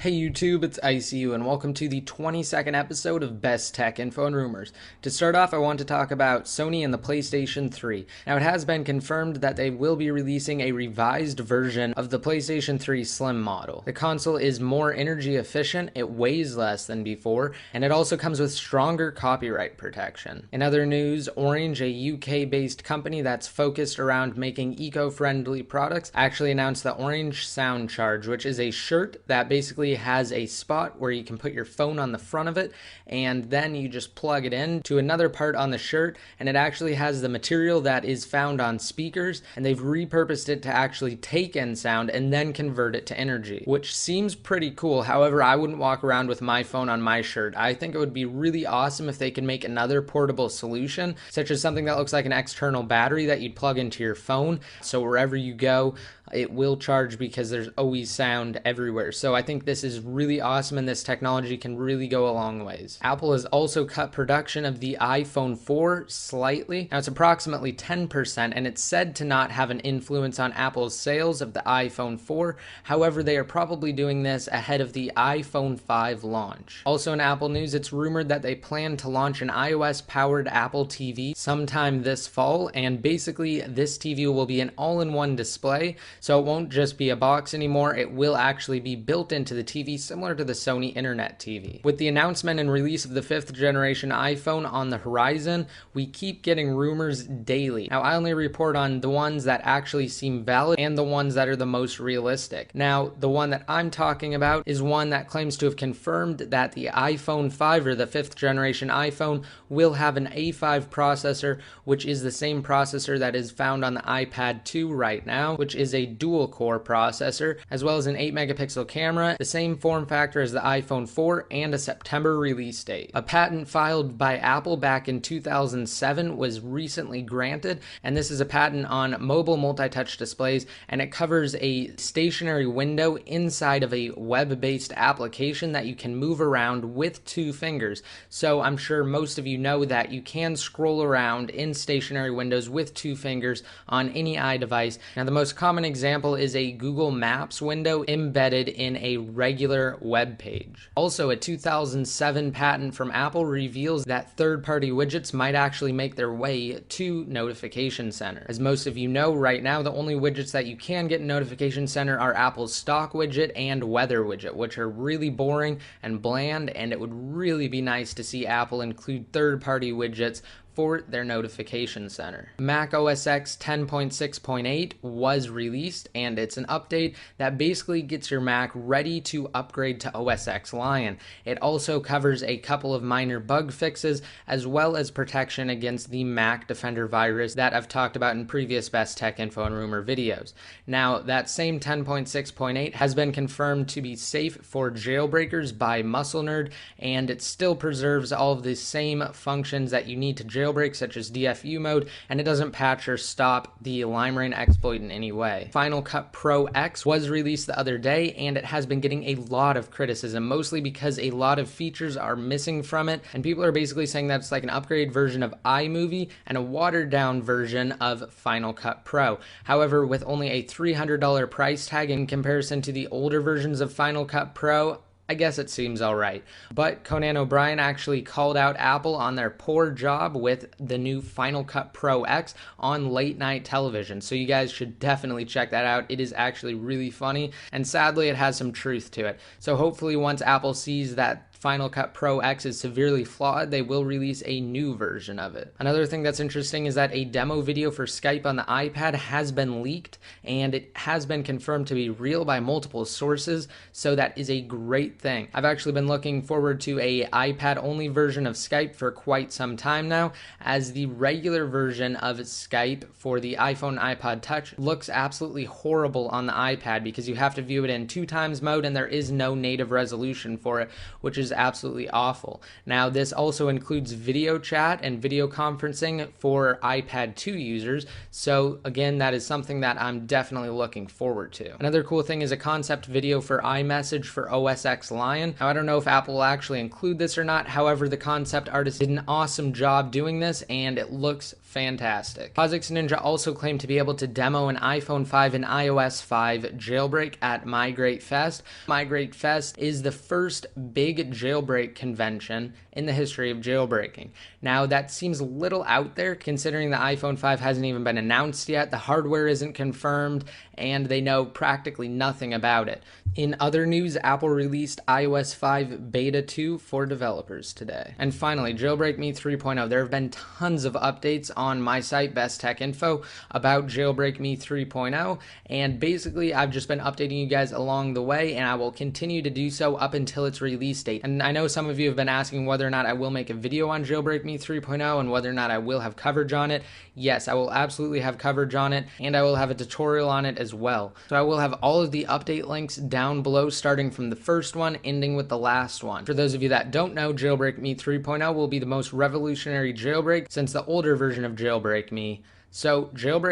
Hey YouTube, it's ICU and welcome to the 22nd episode of Best Tech Info and Rumors. To start off, I want to talk about Sony and the PlayStation 3. Now, it has been confirmed that they will be releasing a revised version of the PlayStation 3 Slim model. The console is more energy efficient, it weighs less than before, and it also comes with stronger copyright protection. In other news, Orange, a UK-based company that's focused around making eco-friendly products, actually announced the Orange Sound Charge, which is a shirt that basically has a spot where you can put your phone on the front of it, and then you just plug it in to another part on the shirt, and it actually has the material that is found on speakers, and they've repurposed it to actually take in sound and then convert it to energy, which seems pretty cool. However, I wouldn't walk around with my phone on my shirt. I think it would be really awesome if they could make another portable solution, such as something that looks like an external battery that you'd plug into your phone, so wherever you go, it will charge because there's always sound everywhere. So I think this is really awesome and this technology can really go a long ways. Apple has also cut production of the iPhone 4 slightly. Now it's approximately 10% and it's said to not have an influence on Apple's sales of the iPhone 4. However, they are probably doing this ahead of the iPhone 5 launch. Also in Apple news, it's rumored that they plan to launch an iOS powered Apple TV sometime this fall, and basically this TV will be an all-in-one display. So it won't just be a box anymore, it will actually be built into the TV, similar to the Sony Internet TV. With the announcement and release of the 5th generation iPhone on the horizon, we keep getting rumors daily. Now, I only report on the ones that actually seem valid and the ones that are the most realistic. Now, the one that I'm talking about is one that claims to have confirmed that the iPhone 5 or the 5th generation iPhone will have an A5 processor, which is the same processor that is found on the iPad 2 right now, which is a dual core processor, as well as an 8 megapixel camera, the same form factor as the iPhone 4, and a September release date. A patent filed by Apple back in 2007 was recently granted, and this is a patent on mobile multi-touch displays, and it covers a stationary window inside of a web-based application that you can move around with 2 fingers. So I'm sure most of you know that you can scroll around in stationary windows with 2 fingers on any iDevice. Now, the most common example is a Google Maps window embedded in a regular web page. Also, a 2007 patent from Apple reveals that third-party widgets might actually make their way to Notification Center. As most of you know, right now the only widgets that you can get in Notification Center are Apple's stock widget and weather widget, which are really boring and bland, and it would really be nice to see Apple include third-party widgets for their Notification Center. Mac OS X 10.6.8 was released, and it's an update that basically gets your Mac ready to upgrade to OS X Lion. It also covers a couple of minor bug fixes, as well as protection against the Mac Defender virus that I've talked about in previous Best Tech Info and Rumor videos. Now, that same 10.6.8 has been confirmed to be safe for jailbreakers by Muscle Nerd, and it still preserves all of the same functions that you need to jailbreak, such as DFU mode, and it doesn't patch or stop the LimeRain exploit in any way. Final Cut Pro X was released the other day, and it has been getting a lot of criticism, mostly because a lot of features are missing from it, and people are basically saying that it's like an upgraded version of iMovie and a watered down version of Final Cut Pro. However, with only a $300 price tag in comparison to the older versions of Final Cut Pro, I guess it seems alright. But Conan O'Brien actually called out Apple on their poor job with the new Final Cut Pro X on late night television. So you guys should definitely check that out. It is actually really funny, and sadly it has some truth to it. So hopefully once Apple sees that Final Cut Pro X is severely flawed, they will release a new version of it. Another thing that's interesting is that a demo video for Skype on the iPad has been leaked, and it has been confirmed to be real by multiple sources, so that is a great thing. I've actually been looking forward to a iPad-only version of Skype for quite some time now, as the regular version of Skype for the iPhone and iPod Touch looks absolutely horrible on the iPad because you have to view it in 2x mode, and there is no native resolution for it, which is absolutely awful. Now, this also includes video chat and video conferencing for iPad 2 users, so again, that is something that I'm definitely looking forward to. Another cool thing is a concept video for iMessage for OS X X Lion. Now, I don't know if Apple will actually include this or not. However, the concept artist did an awesome job doing this, and it looks fantastic. POSIX Ninja also claimed to be able to demo an iPhone 5 and iOS 5 jailbreak at Migrate Fest. Migrate Fest is the first big jailbreak convention in the history of jailbreaking. Now, that seems a little out there considering the iPhone 5 hasn't even been announced yet, the hardware isn't confirmed, and they know practically nothing about it. In other news, Apple released iOS 5 Beta 2 for developers today. And finally, JailbreakMe 3.0. There have been tons of updates on my site, BestTechInfo, about JailbreakMe 3.0, and basically I've just been updating you guys along the way, and I will continue to do so up until its release date. And I know some of you have been asking whether or not I will make a video on JailbreakMe 3.0 and whether or not I will have coverage on it. Yes, I will absolutely have coverage on it, and I will have a tutorial on it as well. So I will have all of the update links down below, starting from the first one, ending with the last one. For those of you that don't know, JailbreakMe 3.0 will be the most revolutionary jailbreak since the older version of JailbreakMe. So, jailbreak